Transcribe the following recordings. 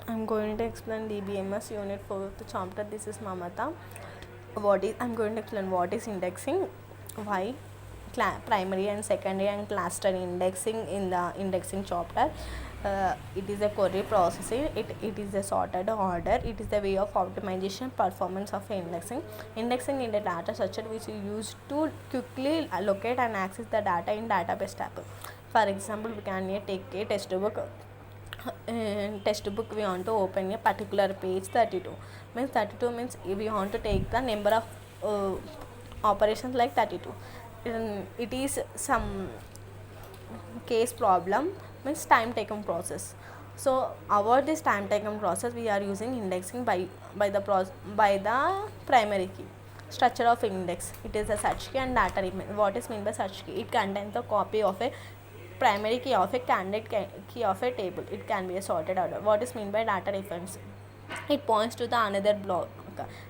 I'm going to explain DBMS Unit 4th chapter. This is Mamata. I'm going to explain what is indexing, why primary and secondary and cluster indexing in the indexing chapter. It is a query processing, it is a sorted order, it is the way of optimization performance of indexing. Indexing in the data structure which is used to quickly locate and access the data in database table. For example, we can take a textbook. In textbook we want to open a particular page 32 means 32 means we want to take the number of operations like 32. It is some case problem means time taken process. So avoid this time taken process, we are using indexing by the primary key. Structure of index, it is a search key and data element. What is meant by search key? It contains the copy of a primary key of a candidate key of a table. It can be a sorted order. What is meant by data reference? It points to the another block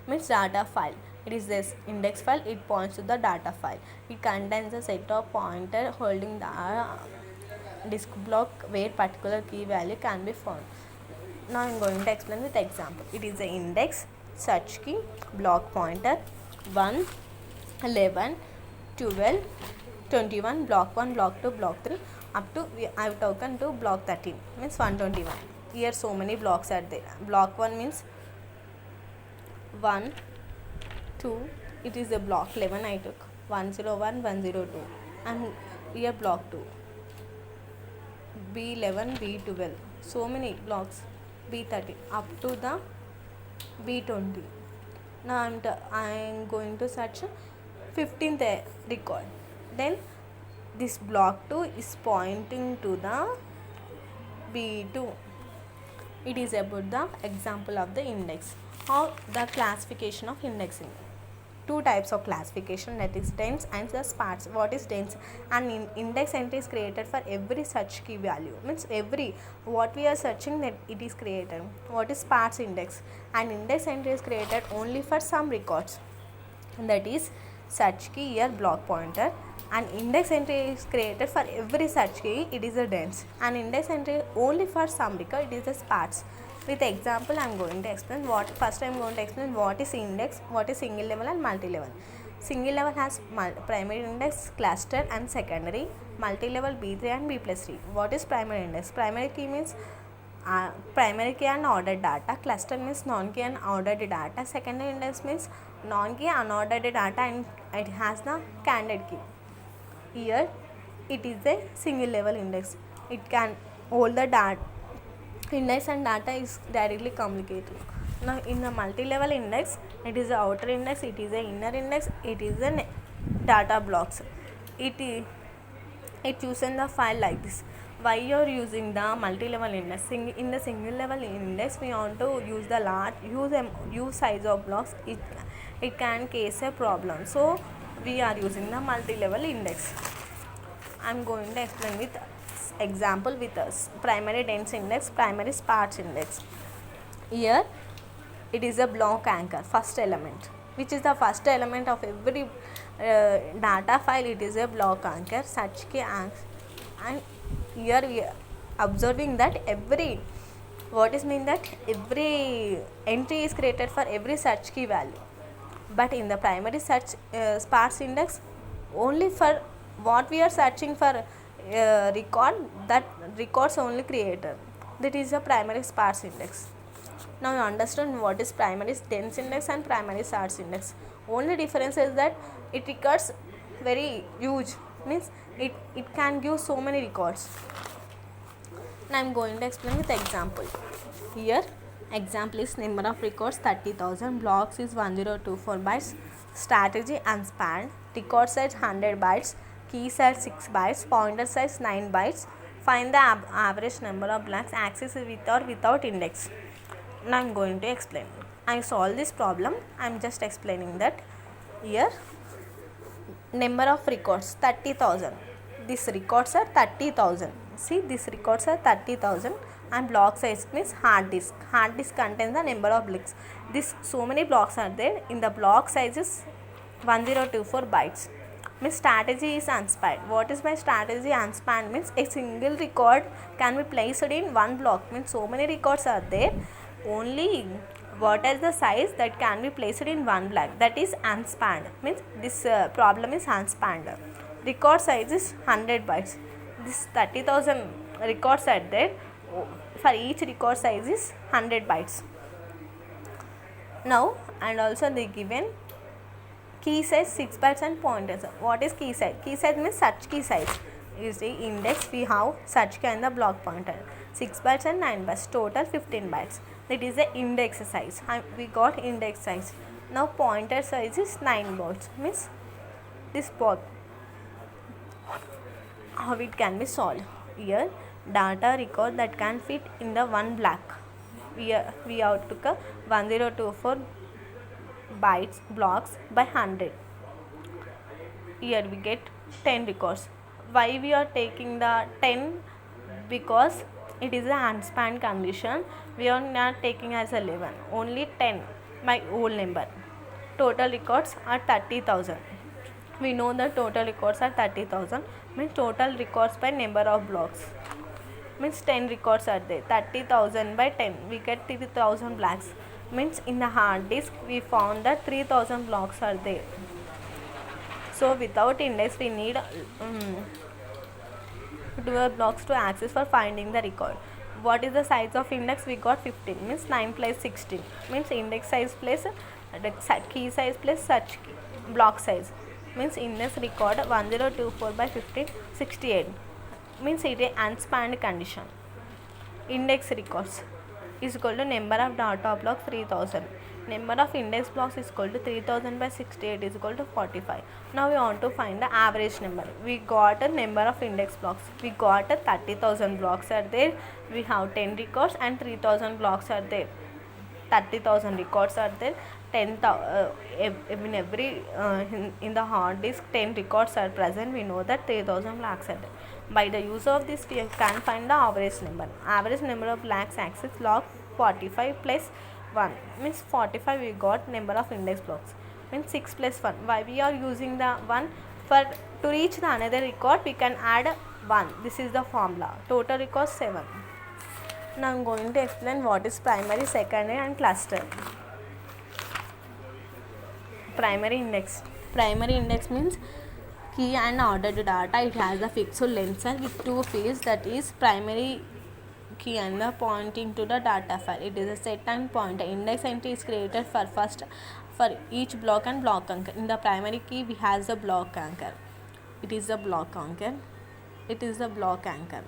means data file. It is this index file, it points to the data file. It contains a set of pointer holding the disk block where particular key value can be found. Now I am going to explain with example. It is the index, search key, block pointer 1, 11, 12, 21, block 1, block 2, block 3 up to I have taken to block 13 means 121. Here so many blocks are there. Block 1 means 1, 2, it is a block 11 I took 101, 102 and here block 2, B11, B12, so many blocks, B30 up to the B20. Now I am going to search 15th record. Then this block 2 is pointing to the B2. It is about the example of the index. How the classification of indexing. Two types of classification, that is dense and the sparse. What is dense? An index entry is created for every search key value, means every what we are searching that it is created. What is sparse index? An index entry is created only for some records, that is search key, here block pointer. An index entry is created for every search key, it is a dense. An index entry only for some record, it is a sparse. With example I am going to explain what first I am going to explain what is index, what is single level and multi level. Single level has primary index, cluster and secondary. Multi level B3 and B plus 3. What is primary index? Primary key means primary key and ordered data. Cluster means non key and ordered data. Secondary index means non key unordered data and it has the candidate key. Here it is a single level index. It can hold the data. Index and data is directly communicated. Now in the multi-level index, it is the outer index, it is the inner index, it is the data blocks. It chooses the file like this. Why you are using the multi-level index? In the single level index, we want to use the huge size of blocks. It can cause a problem. So we are using the multi-level index. I am going to explain with example with us. Primary dense index, primary sparse index. Here it is a block anchor, first element, which is the first element of every data file. It is a block anchor, search key, and here we are observing that every entry is created for every search key value, but in the primary search sparse index only for what we are searching for record, that records only created. That is a primary sparse index. Now you understand what is primary dense index and primary sparse index. Only difference is that it records very huge, means it can give so many records. Now I am going to explain with example. Here example is number of records 30,000, blocks is 1024 bytes, strategy unspanned, record size 100 bytes, key size 6 bytes, pointer size 9 bytes. Find the average number of blocks accessed with or without index. Now I am going to explain. I solve this problem. I am just explaining that. Here number of records 30,000. These records are 30,000. See, these records are 30,000 and block size means hard disk. Hard disk contains the number of blocks. This so many blocks are there. In the block size is 1024 bytes. My strategy is unspanned. What is my strategy? Unspanned means a single record can be placed in one block. Means so many records are there. Only what is the size that can be placed in one block? That is unspanned. Means this problem is unspanned. Record size is 100 bytes. This 30,000 records are there. For each record size is 100 bytes. Now, and also they given key size 6 bytes and pointers. What is key size? Key size means search key size. Is the index we have search key and the block pointer. 6 bytes and 9 bytes. Total 15 bytes. That is the index size. We got index size. Now pointer size is 9 bytes. Means this both. How it can be solved? Here data record that can fit in the one block. We have took a 1024 bytes blocks by 100. Here we get 10 records. Why we are taking the 10? Because it is a unspanned condition. We are not taking as 11. Only 10 my whole number. Total records are 30,000. We know the total records are 30,000. Means total records by number of blocks. Means 10 records are there. 30,000 by 10. We get 3,000 blocks. Means in the hard disk we found that 3,000 blocks are there. So without index we need 12 blocks to access for finding the record. What is the size of index? We got 15. Means 9 plus 16. Means index size plus key size plus search key, block size. Means index record 1024 by 15 68. Means it is unspanned condition. Index records is equal to number of data blocks 3000. Number of index blocks is equal to 3000 by 68 is equal to 45. Now we want to find the average number. We got a number of index blocks. We got a 30,000 blocks are there. We have 10 records and 3000 blocks are there. 30,000 records are there. 10,000 in the hard disk 10 records are present. We know that 3000 blocks are there. By the use of this we can find the average number. Average number of blocks access log 45 plus 1 means 45. We got number of index blocks. Means 6 plus 1. Why we are using the 1? For to reach the another record we can add 1. This is the formula. Total records 7. Now I am going to explain what is primary, secondary and cluster. Primary index. Primary index means key and ordered data. It has a fixed length with two fields, that is primary key and the pointing to the data file. It is a set and pointer. Index entry is created for each block and block anchor. In the primary key we has the block anchor. It is the block anchor. It is the block anchor.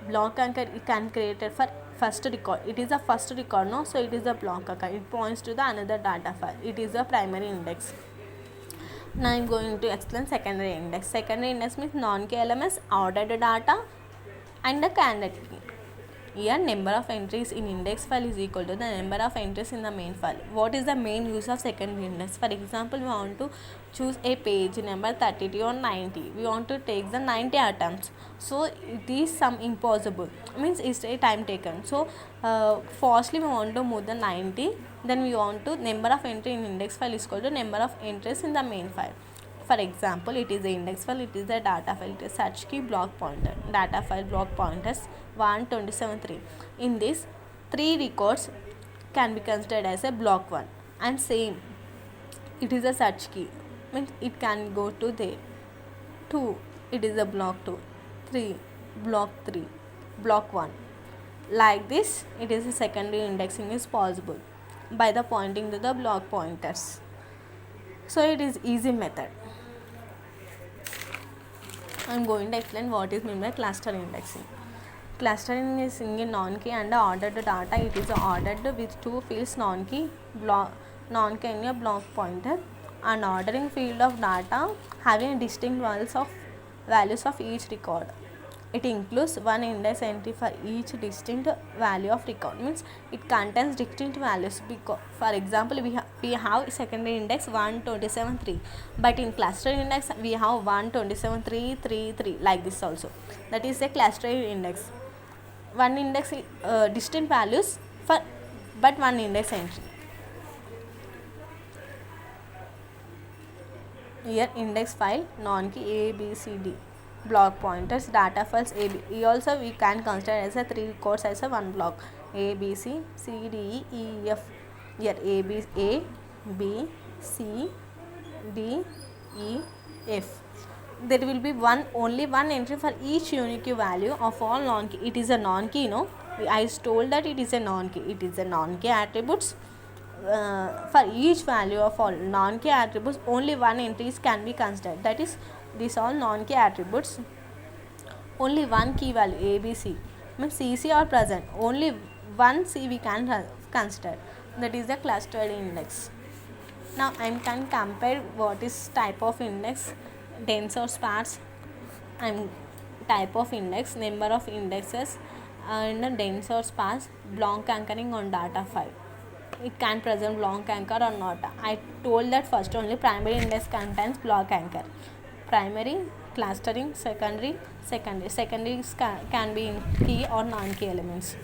Block anchor it can created for first record. It is the first record, no? So it is the block anchor. It points to the another data file. It is the primary index. Now I am going to explain secondary index. Secondary index means non-key elements, ordered data and the candidate key. Here number of entries in index file is equal to the number of entries in the main file. What is the main use of secondary index? For example, we want to choose a page number 32 or 90. We want to take the 90 attempts. So it is some impossible. Means it's a time taken. So firstly we want to move the 90. Then we want to number of entry in index file is equal to number of entries in the main file. For example, it is the index file, it is the data file, it is search key, block pointer, data file, block pointers 1, 27, 3. In this, 3 records can be considered as a block 1 and same. It is a search key, means it can go to there. 2, it is a block 2. 3, block 3, block 1. Like this, it is a secondary indexing is possible by the pointing to the block pointers. So it is easy method. I am going to explain what is meant by cluster indexing. Clustering is in non-key and ordered data. It is ordered with two fields, non-key in a block pointer, and ordering field of data having distinct values of each record. It includes one index entry for each distinct value of record. Means it contains distinct values. Because, for example, we have secondary index 127.3, but in cluster index we have 127.333 like this also. That is a cluster index. One index distinct values for but one index entry. Here index file non-key A, B, C, D. Block pointers, data files A, B. Also we can consider as a 3 records as a one block. A, B, C, C, D, E, F. Here A, B, C, D, E, F. There will be only one entry for each unique value of all non-key. It is a non-key, no? I told that it is a non-key. It is a non-key attributes. For each value of all non-key attributes, only one entries can be considered. That is, these all non-key attributes, only one key value A, B, C means CC are present. Only one C we can consider. That is the clustered index. Now I can compare what is type of index, dense or sparse. I'm type of index, number of indexes, and dense or sparse, block anchoring on data file. It can present block anchor or not. I told that first only primary index contains block anchor. Primary, clustering, secondary. Secondaries can be in key or non-key elements.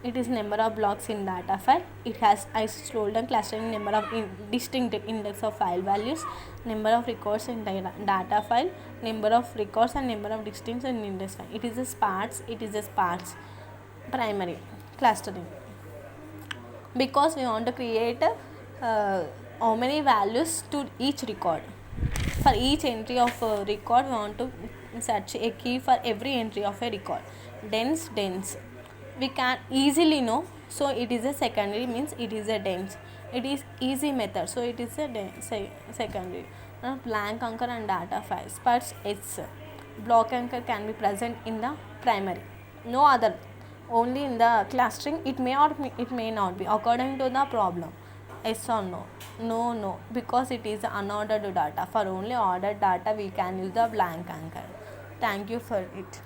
It is number of blocks in data file. It has, I told them, clustering number of distinct index of file values, number of records in data file, number of records and number of distinct in index file. It is a sparse. Primary, clustering. Because we want to create how many values to each record. For each entry of a record, we want to search a key for every entry of a record. Dense. We can easily know. So it is a secondary, means it is a dense. It is easy method. So it is a secondary. Blank anchor and data file. Sparse S. Block anchor can be present in the primary. No other. Only in the clustering. It may not be according to the problem. Yes or no? No, because it is unordered data. For only ordered data we can use the blank anchor. Thank you for it.